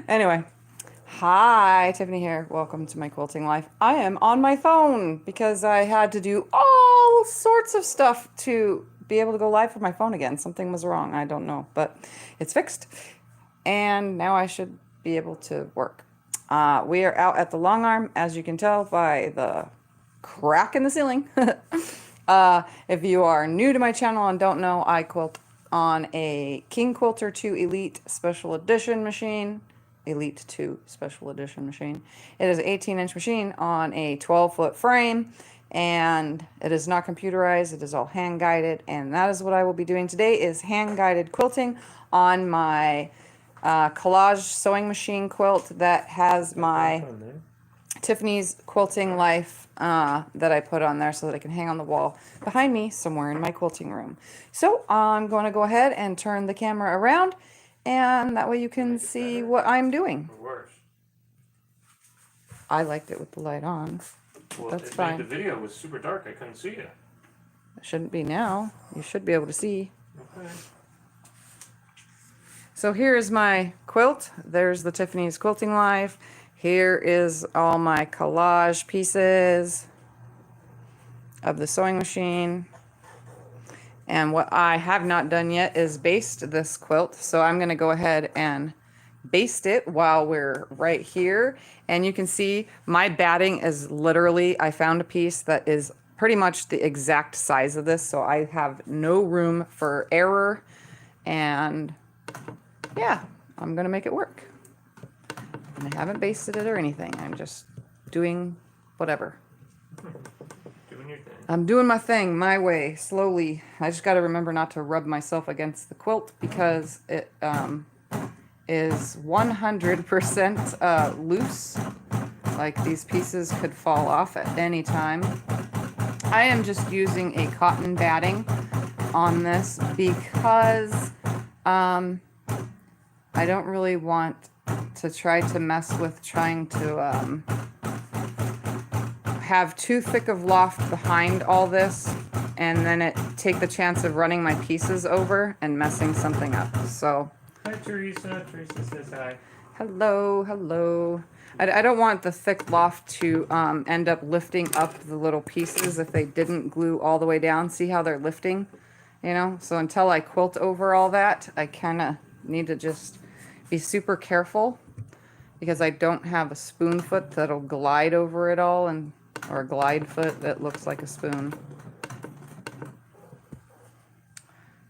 Anyway, hi, Tiffany here. Welcome to my quilting life. I am on my phone because I had to do all sorts of stuff to be able to go live with my phone again. Something was wrong. I don't know, but it's fixed. And now I should be able to work. We are out at the long arm, as you can tell by the crack in the ceiling. If you are new to my channel and don't know, I quilt on a King Quilter 2 Elite Special Edition machine. Elite 2 Special Edition machine. It is an 18-inch machine on a 12-foot frame, and it is not computerized. It is all hand-guided, and that is what I will be doing today, is hand-guided quilting on my Collage sewing machine quilt that has my Tiffany's Quilting Life that I put on there so that I can hang on the wall behind me somewhere in my quilting room. So I'm going to go ahead and turn the camera around, and that way you can see what I'm doing. Or worse. I liked it with the light on. Well, That's fine. The video was super dark. I couldn't see you. It shouldn't be now. You should be able to see. Okay. So here's my quilt. There's the Tiffany's Quilting Life. Here is all my collage pieces of the sewing machine. And what I have not done yet is baste this quilt. So I'm going to go ahead and baste it while we're right here. And you can see my batting is literally, I found a piece that is pretty much the exact size of this. So I have no room for error. And yeah, I'm going to make it work. And I haven't basted it or anything. I'm just doing whatever. Doing your thing. I'm doing my thing, my way, slowly. I just got to remember not to rub myself against the quilt because it is 100% loose. Like, these pieces could fall off at any time. I am just using a cotton batting on this because I don't really want to try to mess with trying to have too thick of loft behind all this and then take the chance of running my pieces over and messing something up. So hi, Teresa. Teresa says hi. Hello, hello. I don't want the thick loft to end up lifting up the little pieces if they didn't glue all the way down. See how they're lifting? You know, so until I quilt over all that, I kind of need to just be super careful because I don't have a spoon foot that'll glide over it all, or a glide foot that looks like a spoon.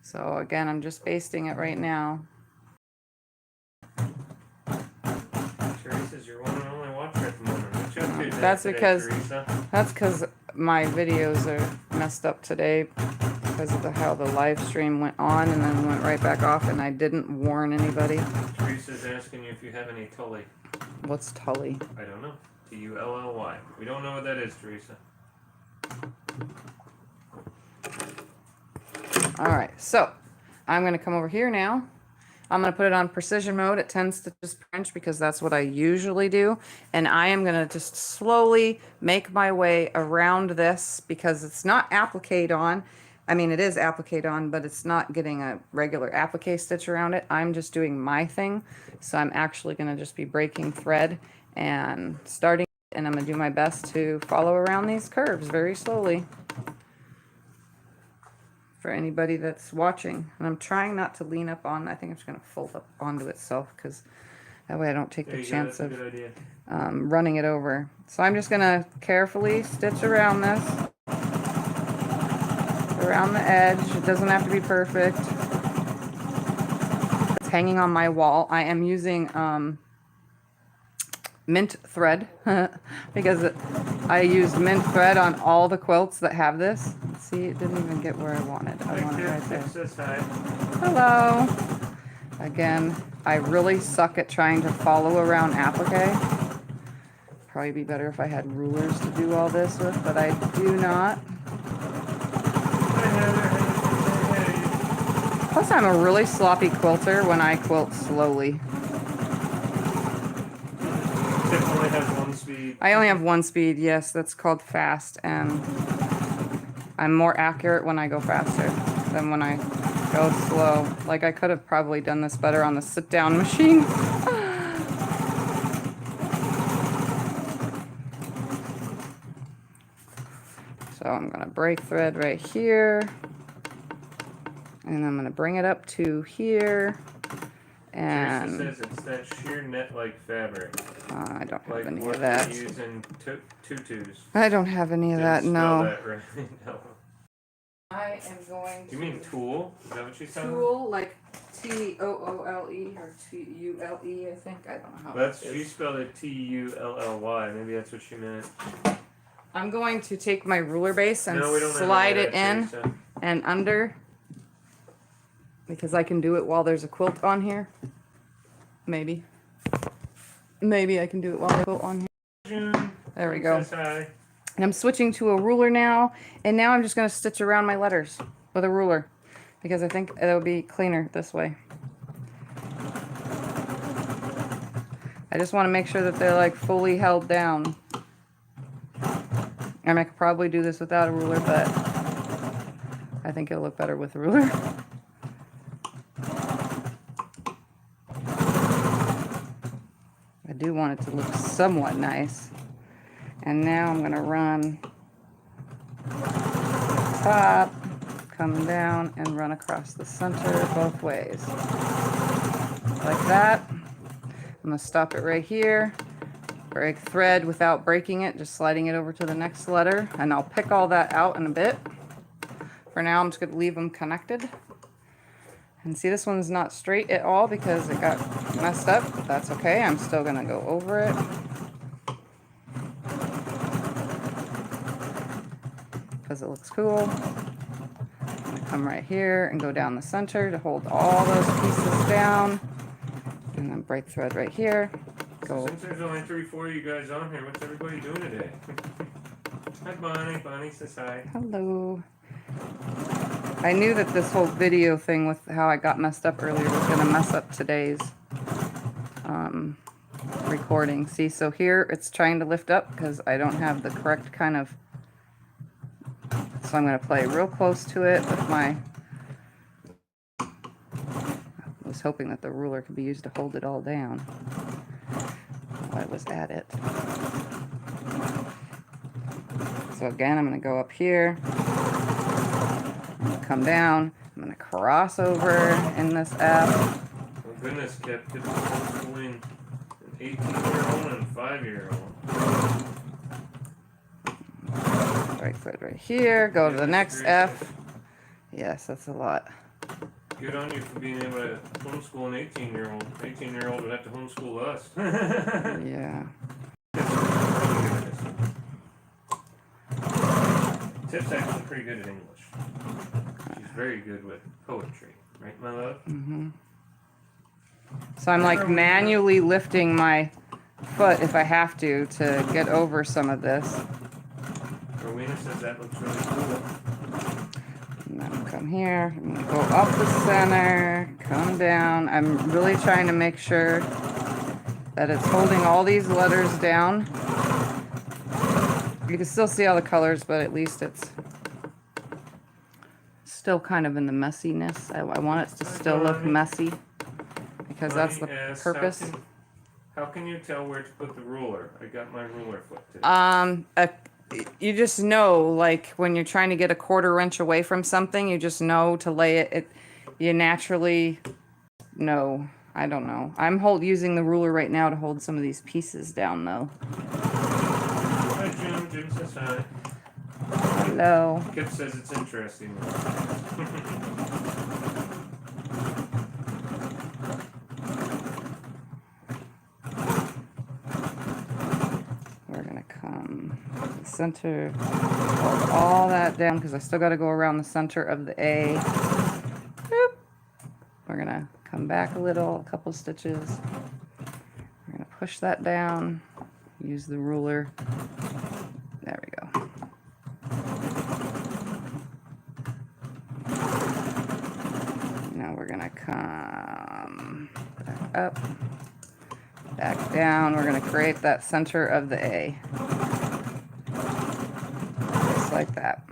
So again, I'm just basting it right now. Teresa's your one and only watcher at the moment. What you up to That's today, because Teresa? that's because my videos are messed up today because of how the live stream went on and then went right back off, and I didn't warn anybody. Teresa's asking you if you have any tully. What's tully? I don't know. T-U-L-L-Y. We don't know what that is, Teresa. Alright, so I'm going to come over here now. I'm going to put it on precision mode at 10 stitches per inch because that's what I usually do. And I am going to just slowly make my way around this because it's not appliqued on. I mean, it is appliqued on, but it's not getting a regular applique stitch around it. I'm just doing my thing. So I'm actually going to just be breaking thread and starting, and I'm going to do my best to follow around these curves very slowly for anybody that's watching. And I'm trying not to lean up on, I think I'm just going to fold up onto itself because that way I don't take the chance of running it over. So I'm just going to carefully stitch around this, around the edge. It doesn't have to be perfect. It's hanging on my wall. I am using mint thread because I used mint thread on all the quilts that have this. See, it didn't even get where I wanted. I want it right there. Hello. Again, I really suck at trying to follow around applique. Probably be better if I had rulers to do all this with, but I do not. Plus, I'm a really sloppy quilter when I quilt slowly. Only has one speed. I only have one speed, yes, that's called fast, and I'm more accurate when I go faster than when I go slow. Like, I could have probably done this better on the sit-down machine. So I'm going to break thread right here. And I'm going to bring it up to here. And Teresa says it's that sheer net-like fabric. I don't have Like any what of that. they use in tutus. I don't have any of that, Didn't no. spell that right. No. I am going Do you mean tulle? Is that what she's saying? Tulle, like Toole or Tule, I think. I don't know how That's it she is. spelled it Tully. Maybe that's what she meant. I'm going to take my ruler base and No, we don't have slide any it of that, in Teresa. and under, because I can do it while there's a quilt on here. Maybe. Maybe I can do it while there's a quilt on here. There we go. Hi. And I'm switching to a ruler now, and now I'm just going to stitch around my letters with a ruler, because I think it'll be cleaner this way. I just want to make sure that they're like fully held down. I mean, I could probably do this without a ruler, but I think it'll look better with a ruler. I do want it to look somewhat nice. And now I'm going to run top, come down, and run across the center both ways. Like that. I'm going to stop it right here. Break thread without breaking it, just sliding it over to the next letter. And I'll pick all that out in a bit. For now, I'm just going to leave them connected. And see, this one's not straight at all because it got messed up. But that's okay. I'm still going to go over it. Because it looks cool. I'm going to come right here and go down the center to hold all those pieces down. And then break thread right here. Go. Since there's only 3-4 of you guys on here, what's everybody doing today? Hi, Bonnie. Bonnie says hi. Hello. I knew that this whole video thing with how I got messed up earlier was going to mess up today's recording. See, so here it's trying to lift up because I don't have the correct kind of... So I'm going to play real close to it with my... I was hoping that the ruler could be used to hold it all down while I was at it. So again, I'm going to go up here, I'm going to come down, I'm going to cross over in this F. Oh goodness, Kip, Kip's homeschooling an 18-year-old and a 5-year-old. Right foot right here, go to the next F. Yes, that's a lot. Good on you for being able to homeschool an 18-year-old. 18-year-old would have to homeschool us. Yeah. Tip's actually pretty good at English. She's very good with poetry. Right, my love? Mm-hmm. So I'm like manually lifting my foot if I have to get over some of this. Rowena says that looks really cool. And then come here, I'm going to go up the center, come down. I'm really trying to make sure that it's holding all these letters down. You can still see all the colors, but at least it's still kind of in the messiness. I want it to still look messy because that's the purpose. How can you tell where to put the ruler? I got my ruler foot today. You just know, like when you're trying to get a 1/4 inch away from something, you just know to lay it. You naturally know. I don't know. I'm using the ruler right now to hold some of these pieces down, though. Hi, Jim. Jim says hi. Hello. Kip says it's interesting. We're going to come to the center, hold all that down because I still got to go around the center of the A. Boop. We're going to come back a couple stitches. We're going to push that down, use the ruler. There we go. Now we're going to come back up, back down. We're going to create that center of the A. Just like that.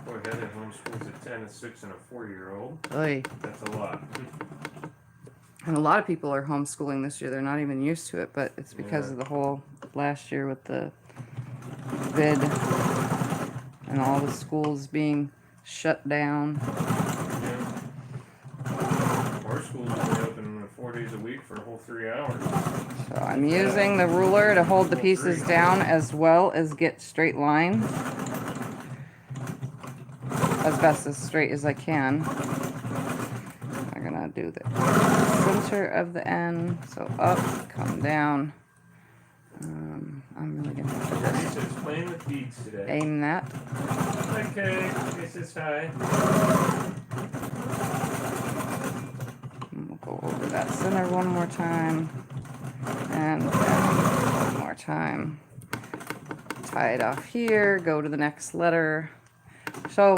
Boy, Heather homeschools a 10, a 6, and a 4-year-old. Oy. That's a lot. And a lot of people are homeschooling this year. They're not even used to it, but it's because of the whole last year with the vid and all the schools being shut down. Yeah. Our school's only open 4 days a week for a whole 3 hours. So I'm using the ruler to hold the pieces down as well as get straight lines. As best as straight as I can. I'm gonna do the center of the end. So up, come down. I'm really gonna have to just Lisa's playing with beads today. aim that. Okay, this is high. And we'll go over that center one more time. And down one more time. Tie it off here, go to the next letter. So,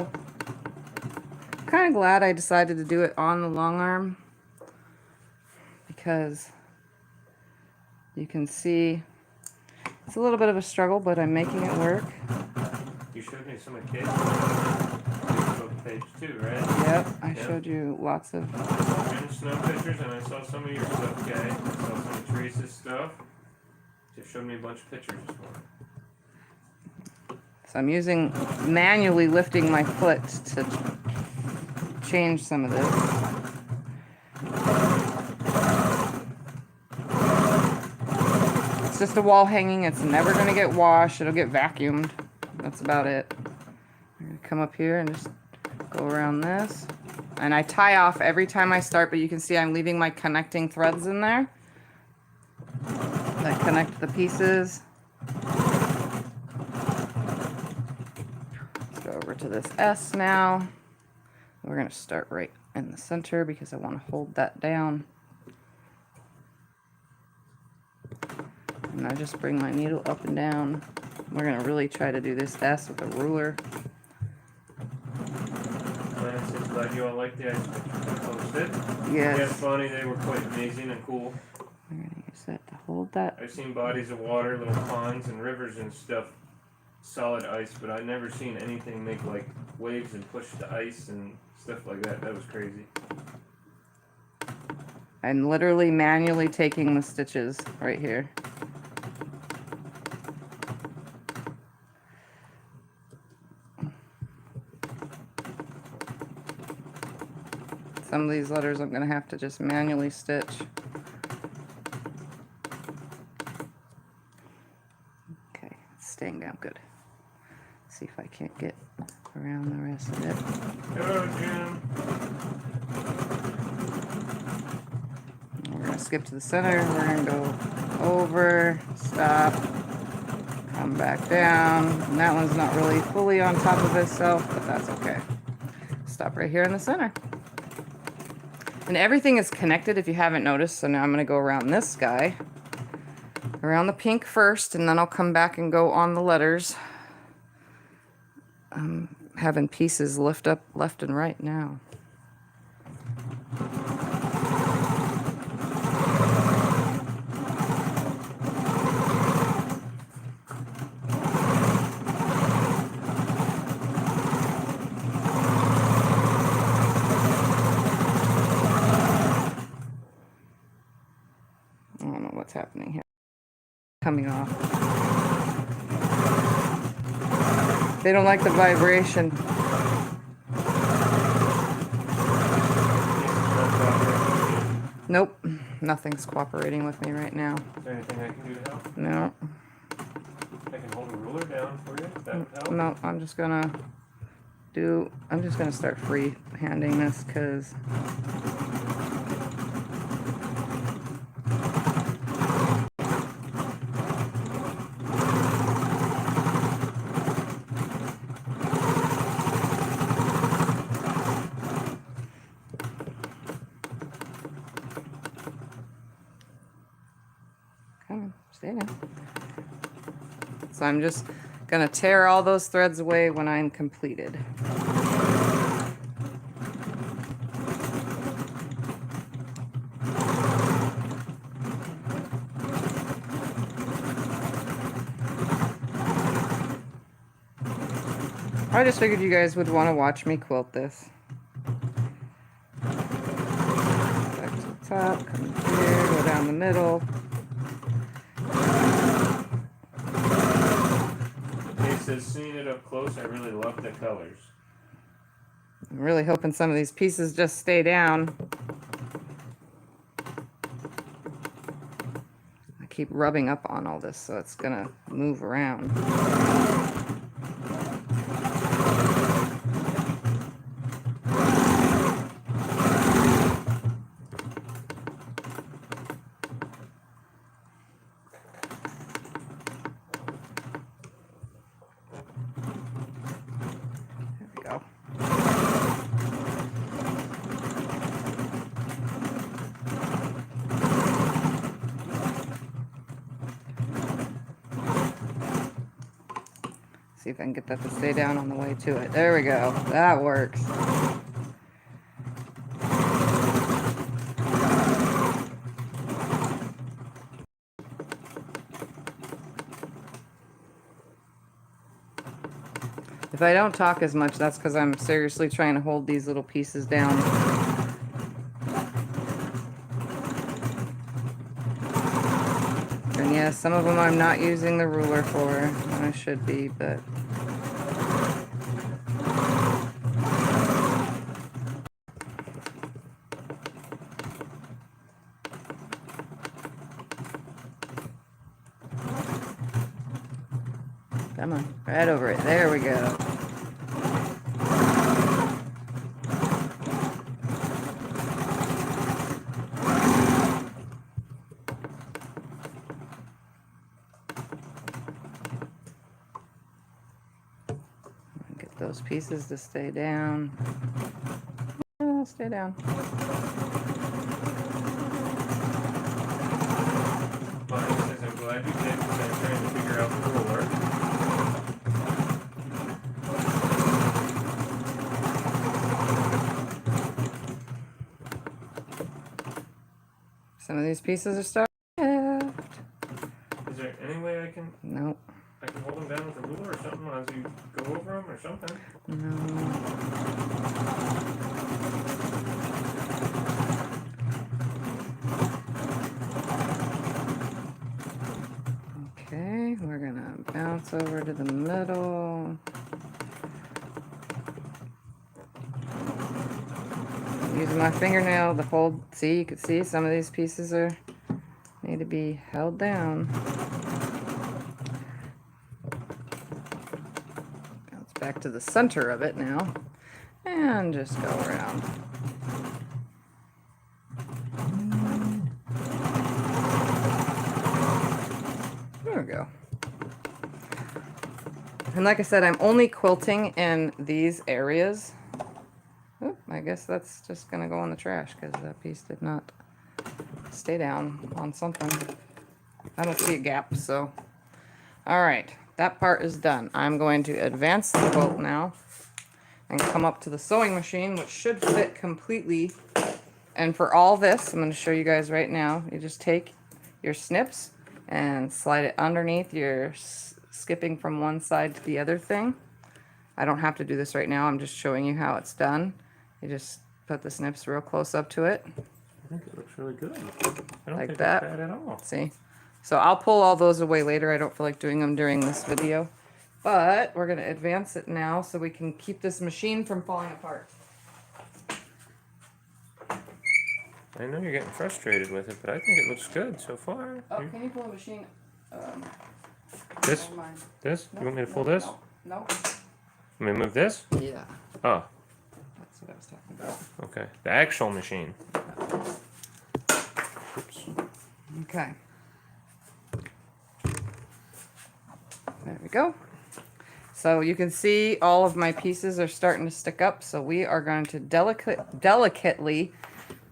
I'm kind of glad I decided to do it on the long arm because you can see it's a little bit of a struggle, but I'm making it work. You showed me some of Kate's Facebook page too, right? Yep, I showed you lots of... I saw Jim's snow pictures and I saw some of your stuff, Kay. I saw some of Teresa's stuff. She showed me a bunch of pictures this morning. So I'm manually lifting my foot to change some of this. It's just a wall hanging. It's never going to get washed. It'll get vacuumed. That's about it. I'm going to come up here and just go around this. And I tie off every time I start, but you can see I'm leaving my connecting threads in there that connect the pieces. Let's go over to this S now. We're going to start right in the center because I want to hold that down. And I just bring my needle up and down. We're going to really try to do this S with a ruler. I'm glad you all liked the ice pictures I posted. Yes. Yeah, funny, they were quite amazing and cool. We're going to use that to hold that. I've seen bodies of water, little ponds and rivers and stuff, solid ice, but I've never seen anything make like waves and push the ice and stuff like that. That was crazy. I'm literally manually taking the stitches right here. Some of these letters I'm going to have to just manually stitch. Okay, it's staying down good. See if I can't get around the rest of it. Hello, Jim. We're going to skip to the center. We're going to go over, stop, come back down. And that one's not really fully on top of itself, but that's okay. Stop right here in the center. And everything is connected if you haven't noticed. So now I'm going to go around this guy. Around the pink first, and then I'll come back and go on the letters. I'm having pieces lift up left and right now. I don't know what's happening here. Coming off. They don't like the vibration. Nope. Nothing's cooperating with me right now. Is there anything I can do to help? No. I can hold a ruler down for you. That would help. No, I'm just gonna start free handing this because stay down. So I'm just gonna tear all those threads away when I'm completed. I just figured you guys would want to watch me quilt this. Back to the top, come here, go down the middle. says seeing it up close, I really love the colors. I'm really hoping some of these pieces just stay down. I keep rubbing up on all this, so it's gonna move around. See if I can get that to stay down on the way to it. There we go. That works. If I don't talk as much, that's because I'm seriously trying to hold these little pieces down. And yeah, some of them I'm not using the ruler for. I should be, but... Come on, right over it. There we go. Get those pieces to stay down. Stay down. Mine says I'm glad you did because I'm trying to figure out the ruler. Some of these pieces are starting to lift. Is there any way I can Nope. hold them down with a ruler or something as you go over them or something? No. Okay, we're gonna bounce over to the middle. Using my fingernail to hold, see, you can see some of these pieces need to be held down. Bounce back to the center of it now, and just go around. There we go. And like I said, I'm only quilting in these areas. Oop, I guess that's just gonna go in the trash because that piece did not stay down on something. I don't see a gap, so. All right, that part is done. I'm going to advance the quilt now and come up to the sewing machine, which should fit completely. And for all this, I'm gonna show you guys right now. You just take your snips and slide it underneath your skipping from one side to the other thing. I don't have to do this right now. I'm just showing you how it's done. You just put the snips real close up to it. I think it looks really good. I don't Like think that. it's bad at all. See? So I'll pull all those away later. I don't feel like doing them during this video. But we're going to advance it now so we can keep this machine from falling apart. I know you're getting frustrated with it, but I think it looks good so far. Oh, can you pull the machine? This? Never mind. This? No, You want me to no, pull this? No. Want me to move this? Yeah. Oh, That's what I was talking about. okay. The actual machine. Oops. Okay. There we go. So you can see all of my pieces are starting to stick up. So we are going to delicately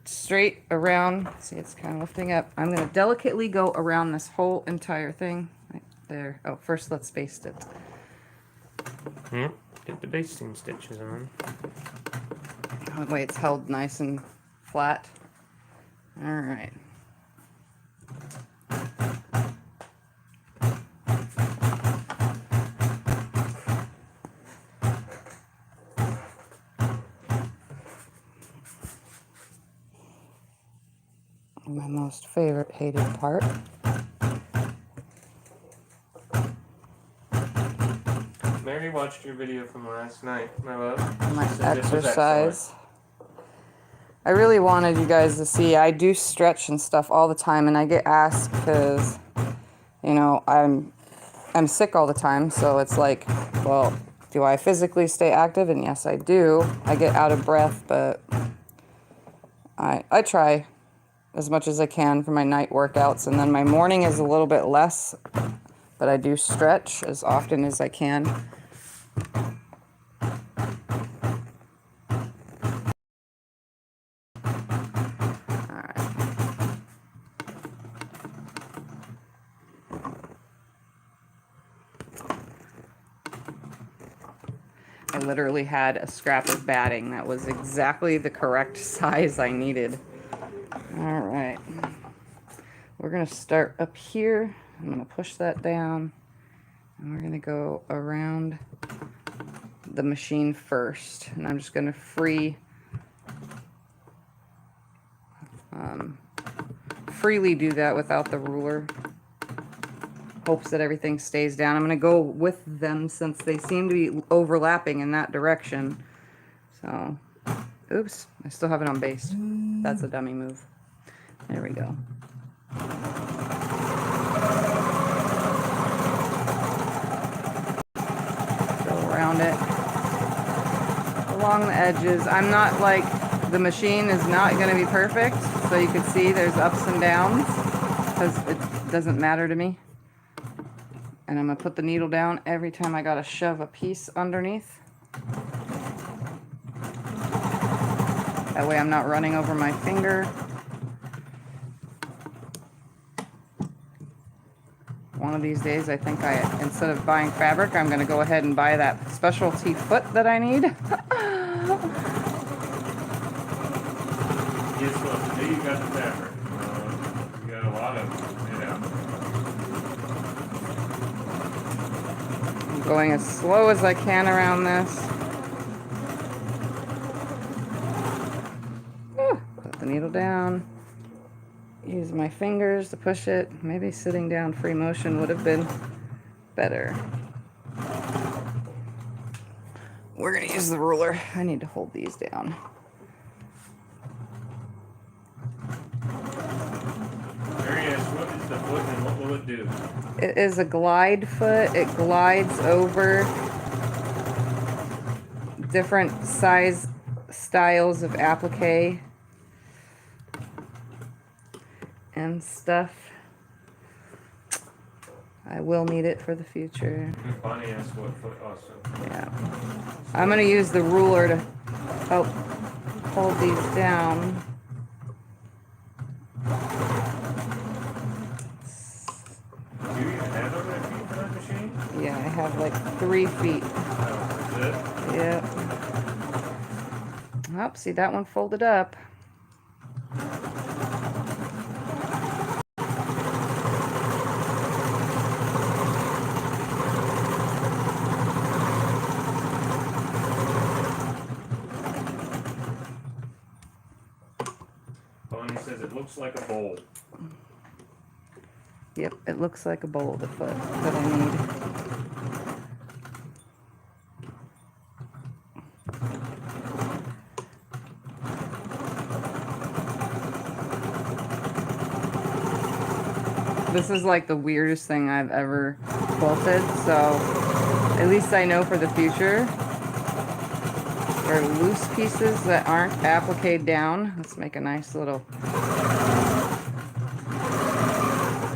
straight around. See, it's kind of lifting up. I'm going to delicately go around this whole entire thing. Right there. Oh, first let's baste it. Get the basting stitches on. That way it's held nice and flat. All right. My most hated part. watched your video from last night, my love. My She said it was exercise. I really wanted you guys to see. I do stretch and stuff all the time, and I get asked because, you know, I'm sick all the time. So it's like, well, do I physically stay active? And yes, I do. I get out of breath, but I try as much as I can for my night workouts, and then my morning is a little bit less, but I do stretch as often as I can. I literally had a scrap of batting that was exactly the correct size I needed. All right. We're going to start up here. I'm going to push that down. And we're going to go around the machine first. And I'm just going to freely do that without the ruler. Hopes that everything stays down. I'm going to go with them since they seem to be overlapping in that direction. So, oops, I still have it on base. That's a dummy move. There we go. Go around it. Along the edges. I'm not like, the machine is not going to be perfect. So you can see there's ups and downs because it doesn't matter to me. And I'm going to put the needle down every time I got to shove a piece underneath. That way I'm not running over my finger. One of these days, I think instead of buying fabric, I'm going to go ahead and buy that specialty foot that I need. Guess what? Today you got the fabric. You got a lot of it out. Going as slow as I can around this. Put the needle down. Use my fingers to push it. Maybe sitting down free motion would have been better. We're going to use the ruler. I need to hold these down. What is the foot and what will it do? It is a glide foot. It glides over different size styles of applique and stuff. I will need it for the future. Bonnie asked what foot also. Yeah. I'm going to use the ruler to help hold these down. Do you even have a red feet for that machine? Yeah, I have like 3 feet. Oh, that's it? Yep. Oh, see that one folded up. Bonnie says it looks like a bowl. Yep, it looks like a bowl, the foot that I need. This is like the weirdest thing I've ever quilted, so at least I know for the future. For loose pieces that aren't appliqued down, let's make a nice little...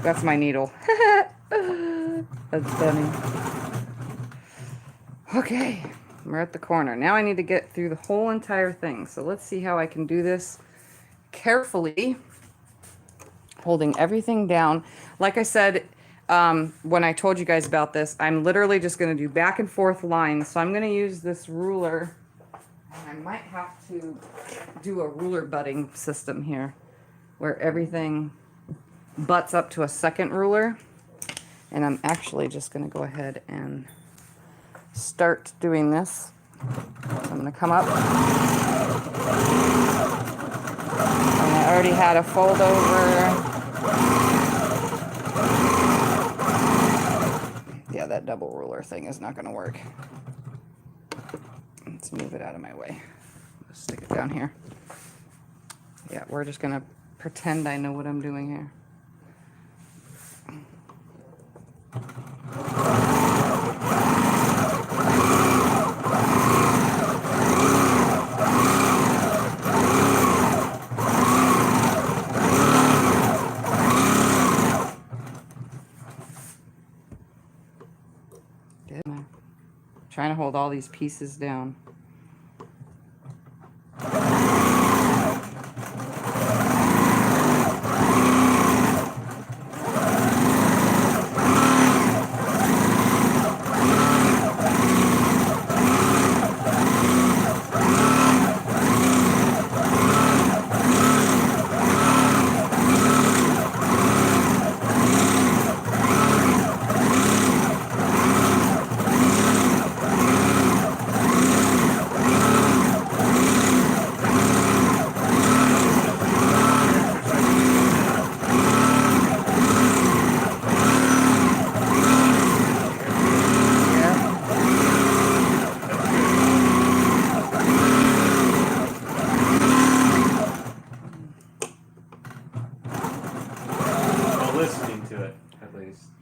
That's my needle. That's funny. Okay, we're at the corner. Now I need to get through the whole entire thing. So let's see how I can do this carefully, holding everything down. Like I said, when I told you guys about this, I'm literally just going to do back and forth lines. So I'm going to use this ruler. And I might have to do a ruler butting system here, where everything butts up to a second ruler. And I'm actually just going to go ahead and start doing this. So I'm going to come up. And I already had a fold over. Yeah, that double ruler thing is not going to work. Let's move it out of my way. Let's stick it down here. Yeah, we're just gonna pretend I know what I'm doing here. Trying to hold all these pieces down.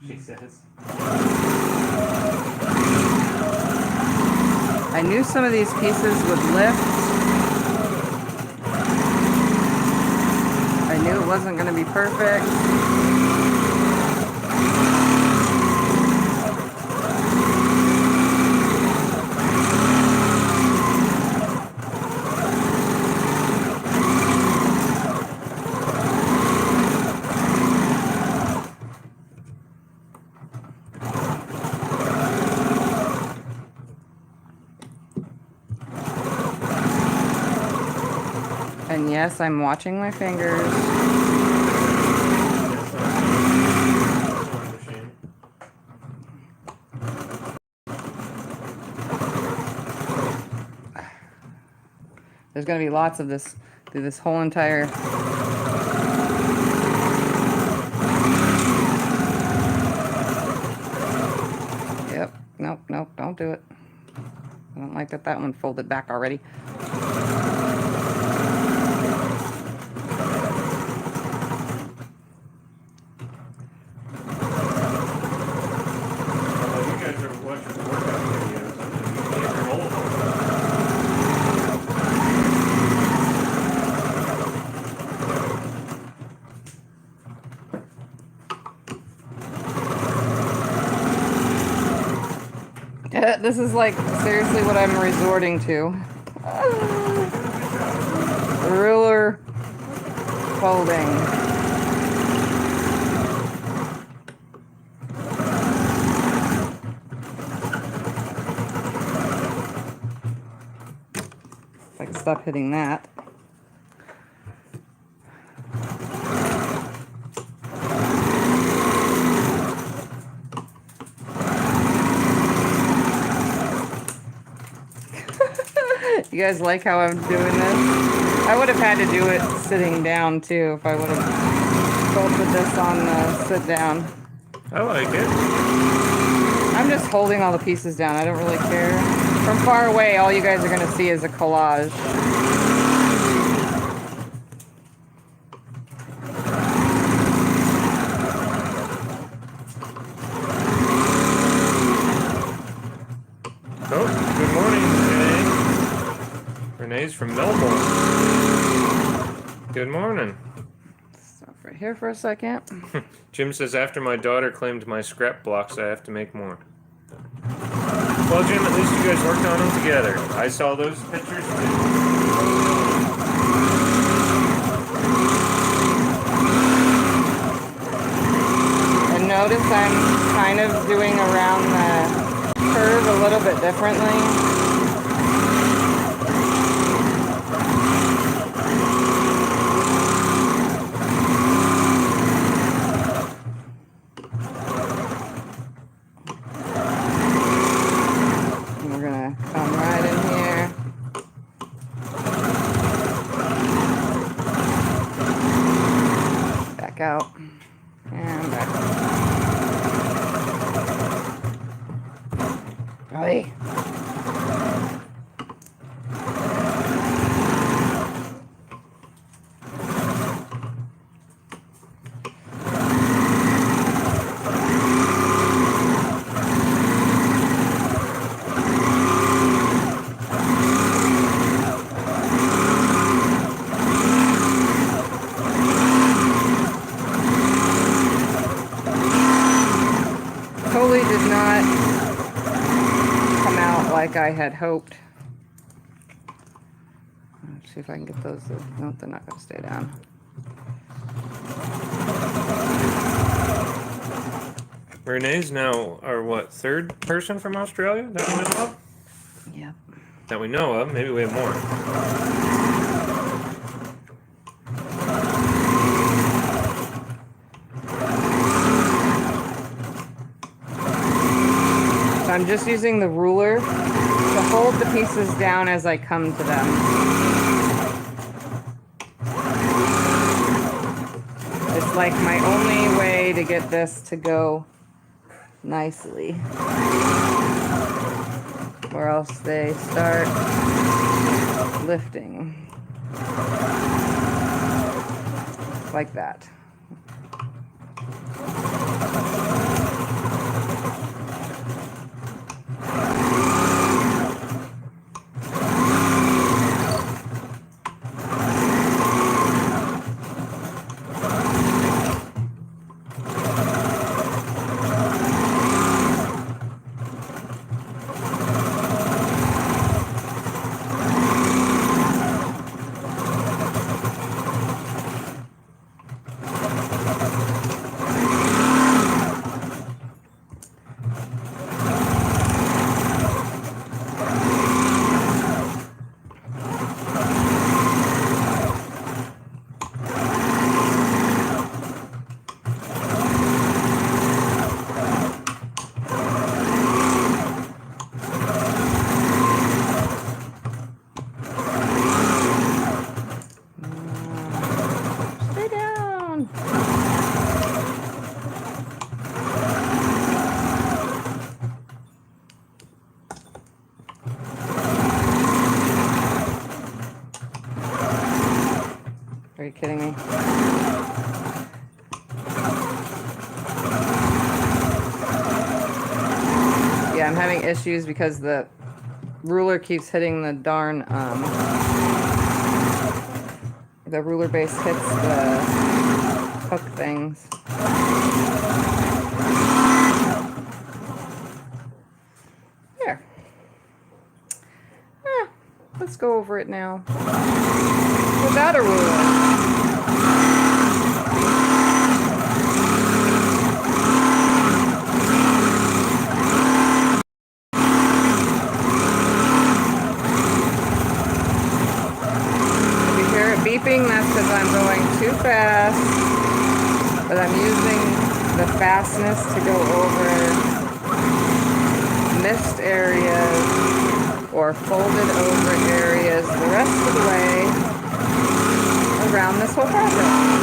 She says. I knew some of these pieces would lift. I knew it wasn't going to be perfect. And yes, I'm watching my fingers. There's going to be lots of this through this whole entire... Yep. Nope, nope, don't do it. I don't like that one folded back already. This is like seriously what I'm resorting to. Ruler folding. If I can stop hitting that. You guys like how I'm doing this? I would have had to do it sitting down too if I would have folded this on sit down. I like it. I'm just holding all the pieces down. I don't really care. From far away, all you guys are going to see is a collage. Oh, good morning, Renee. Renee's from Melbourne. Good morning. Stop right here for a second. Jim says, after my daughter claimed my scrap blocks, I have to make more. Well, Jim, at least you guys worked on them together. I saw those pictures too. And notice I'm kind of doing around the curve a little bit differently. Out and back. Hey. did not come out like I had hoped. Let's see if I can get those. No, they're not going to stay down. Renee's now our what, third person from Australia that we know of? Yep. That we know of. Maybe we have more. So I'm just using the ruler to hold the pieces down as I come to them. It's like my only way to get this to go nicely, or else they start lifting like that. Are you kidding me? Yeah, I'm having issues because the ruler keeps hitting the darn, the ruler base hits the hook things. Here. Let's go over it now. Without a ruler. Beeping, that's because I'm going too fast, but I'm using the fastness to go over missed areas or folded over areas the rest of the way around this whole project.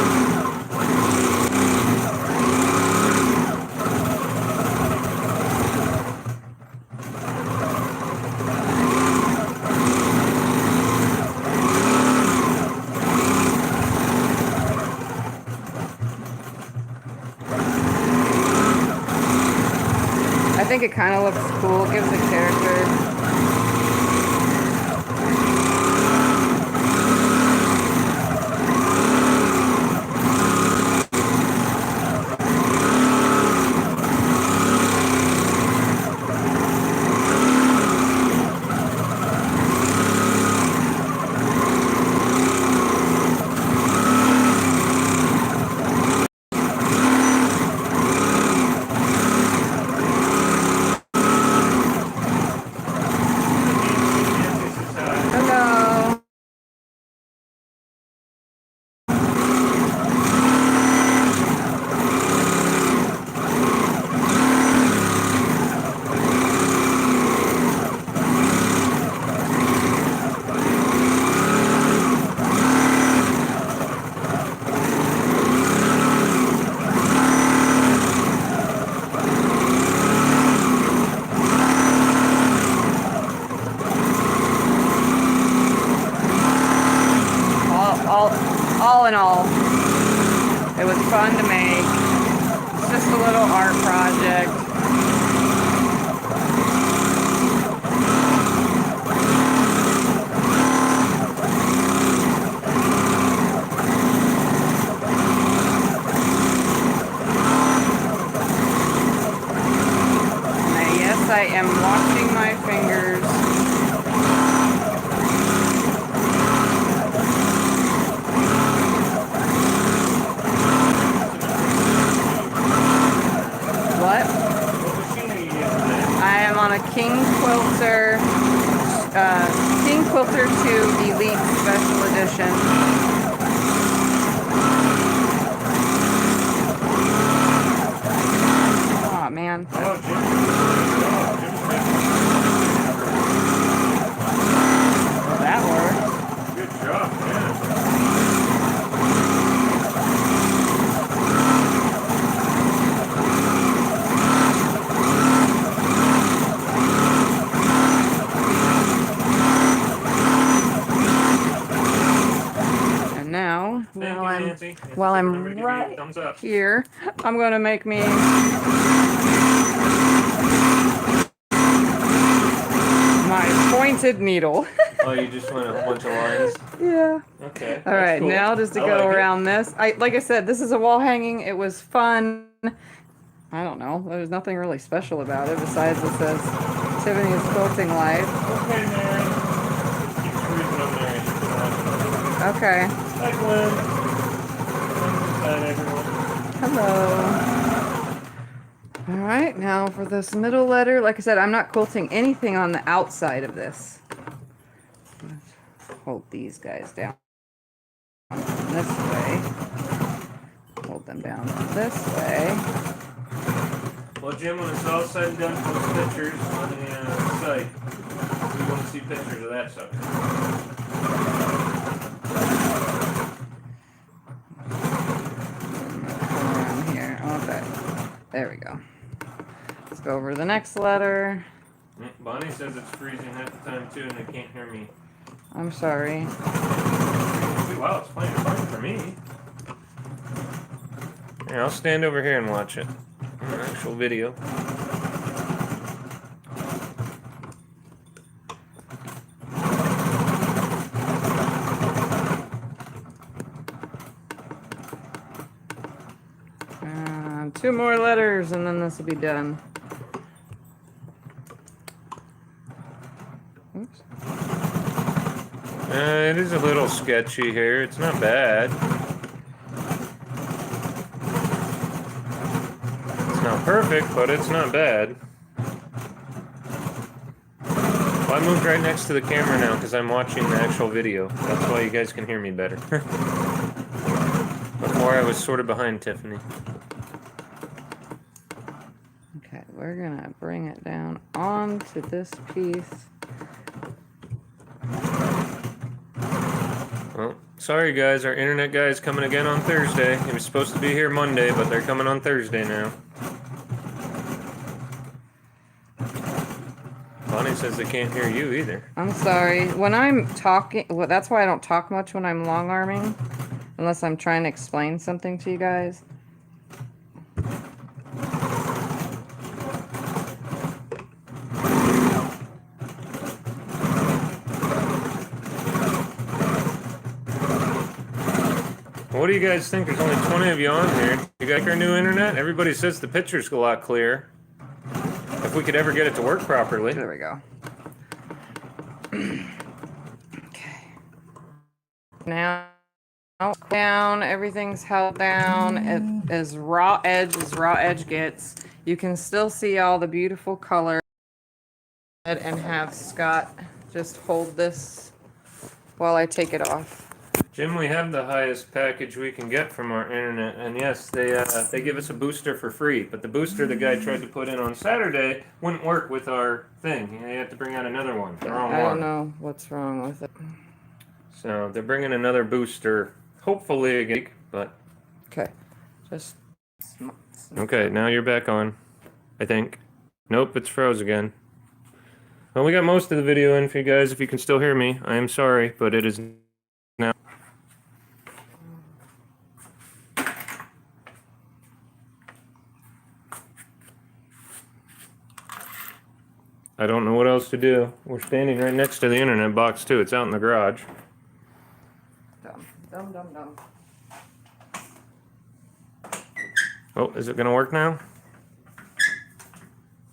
I think it kind of looks cool, gives a character. All in all, it was fun to make. It's just a little art project. I am watching my fingers. What? I am on a King Quilter 2 Elite Special Edition. Oh man. That worked. Good job, man. And now, Nancy. while I'm Remember to give me a right thumbs up. here, I'm going to make me my pointed needle. Oh, you just went a bunch of lines? Yeah. Okay. All right, cool. now just to I go like it. around this. Like I said, this is a wall hanging. It was fun. I don't know. There's nothing really special about it besides it says Tiffany's Quilting Life. Okay, Mary. Keep cruising on Mary. Okay. Hi, Glenn. Hi, everyone. Hello. All right, now for this middle letter. Like I said, I'm not quilting anything on the outside of this. Hold these guys down this way. Hold them down this way. Well, Jim, when it's all said and done, post pictures on the site. We want to see pictures of that stuff. Around here. Okay. There we go. Let's go over to the next letter. Bonnie says it's freezing half the time too, and they can't hear me. I'm sorry. Wow, it's playing fun for me. Yeah, I'll stand over here and watch it. An actual video. Two more letters and then this will be done. Oops. It is a little sketchy here. It's not bad. It's not perfect, but it's not bad. Well, I moved right next to the camera now because I'm watching the actual video. That's why you guys can hear me better. Before I was sort of behind Tiffany. Okay, we're gonna bring it down onto this piece. Well, sorry guys, our internet guy is coming again on Thursday. He was supposed to be here Monday, but they're coming on Thursday now. Bonnie says they can't hear you either. I'm sorry. When I'm talking, well, that's why I don't talk much when I'm long arming, unless I'm trying to explain something to you guys. What do you guys think? There's only 20 of you on here. You got our new internet? Everybody says the picture's a lot clearer. If we could ever get it to work properly. There we go. Okay. Now, down, everything's held down as raw edge gets. You can still see all the beautiful color. And have Scott just hold this while I take it off. Jim, we have the highest package we can get from our internet, and yes, they give us a booster for free. But the booster the guy tried to put in on Saturday wouldn't work with our thing. You have to bring out another one. The wrong I one. don't know what's wrong with it. So they're bringing another booster, hopefully again. But Okay, just. okay, now you're back on. I think. Nope, it's froze again. Well, we got most of the video in for you guys. If you can still hear me, I am sorry, but it is now. I don't know what else to do. We're standing right next to the internet box too. It's out in the garage. Dumb. Oh, is it gonna work now?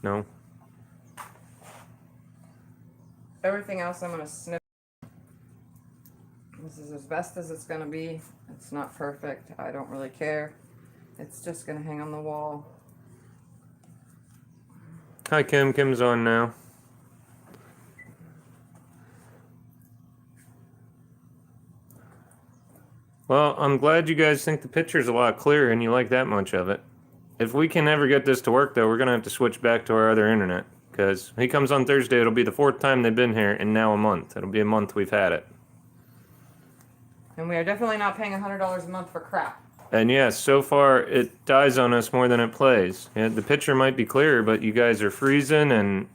No. Everything else I'm gonna snip. This is as best as it's gonna be. It's not perfect. I don't really care. It's just gonna hang on the wall. Hi, Kim. Kim's on now. Well, I'm glad you guys think the picture's a lot clearer and you like that much of it. If we can ever get this to work, though, we're going to have to switch back to our other internet. Because he comes on Thursday, it'll be the 4th time they've been here, and now a month. It'll be a month we've had it. And we are definitely not paying $100 a month for crap. And yes, so far, it dies on us more than it plays. Yeah, the picture might be clearer, but you guys are freezing, and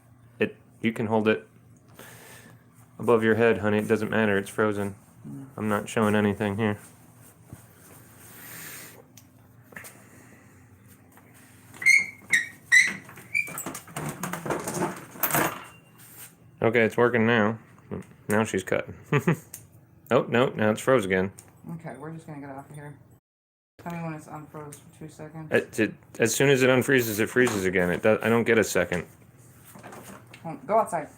you can hold it above your head, honey. It doesn't matter. It's frozen. I'm not showing anything here. Okay, it's working now. Now she's cutting. Oh, no, now it's froze again. Okay, we're just gonna get off of here. Tell me when it's unfroze for 2 seconds. As soon as it unfreezes, it freezes again. I don't get a second. Go outside.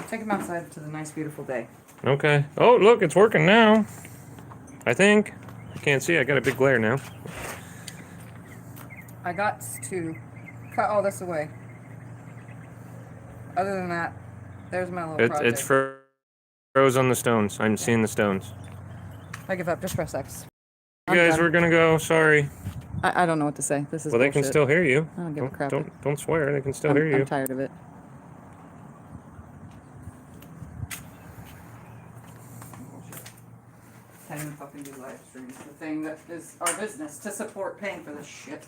Take him outside to the nice, beautiful day. Okay. Oh, look, it's working now. I think. I can't see. I got a big glare now. I got to cut all this away. Other than that, there's my little project. It's froze on the stones. I'm seeing the stones. I give up. Just press X. You guys, we're gonna go. Sorry. I don't know what to say. This is Well, they can bullshit. still hear you. I don't give a crap. Don't swear. They can still hear you. I'm tired of it. Can't even fucking do live streams. The thing that is our business to support paying for this shit.